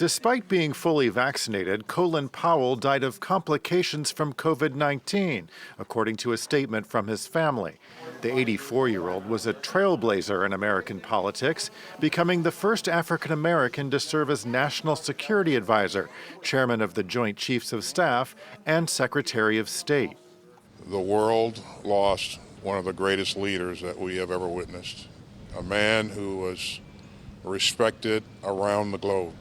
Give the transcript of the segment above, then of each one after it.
Despite being fully vaccinated, Colin Powell died of complications from COVID-19, according to a statement from his family. The 84-year-old was a trailblazer in American politics, becoming the first African-American to serve as National Security Advisor, Chairman of the Joint Chiefs of Staff, and Secretary of State. The world lost one of the greatest leaders that we have ever witnessed, a man who was respected around the globe,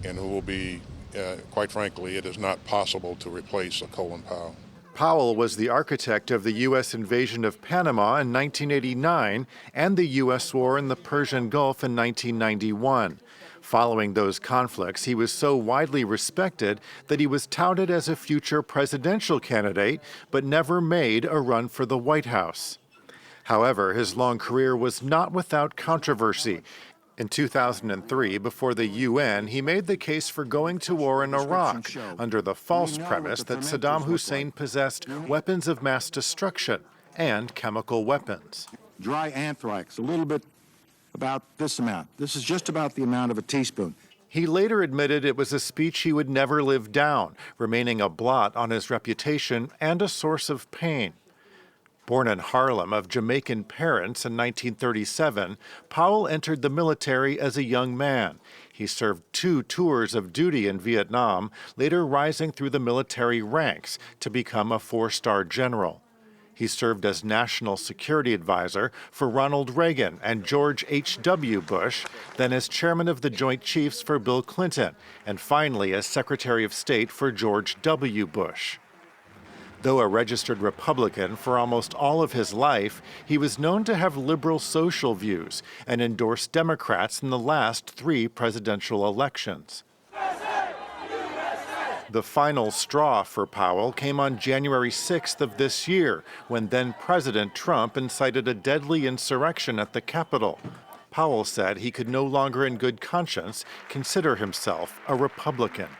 and who will be, quite frankly, it is not possible to replace a Colin Powell. Powell was the architect of the U.S. invasion of Panama in 1989 and the U.S. war in the Persian Gulf in 1991. Following those conflicts, he was so widely respected that he was touted as a future presidential candidate, but never made a run for the White House. However, his long career was not without controversy. In 2003, before the UN, he made the case for going to war in Iraq under the false premise that Saddam Hussein possessed weapons of mass destruction and chemical weapons. Dry anthrax, a little bit about this amount. This is just about the amount of a teaspoon. He later admitted it was a speech he would never live down, remaining a blot on his reputation and a source of pain. Born in Harlem of Jamaican parents in 1937, Powell entered the military as a young man. He served 2 tours of duty in Vietnam, later rising through the military ranks to become a 4-star general. He served as National Security Advisor for Ronald Reagan and George H.W. Bush, then as Chairman of the Joint Chiefs for Bill Clinton, and finally as Secretary of State for George W. Bush. Though a registered Republican for almost all of his life, he was known to have liberal social views and endorsed Democrats in the last 3 presidential elections. The final straw for Powell came on January 6th of this year, when then-President Trump incited a deadly insurrection at the Capitol. Powell said he could no longer in good conscience consider himself a Republican.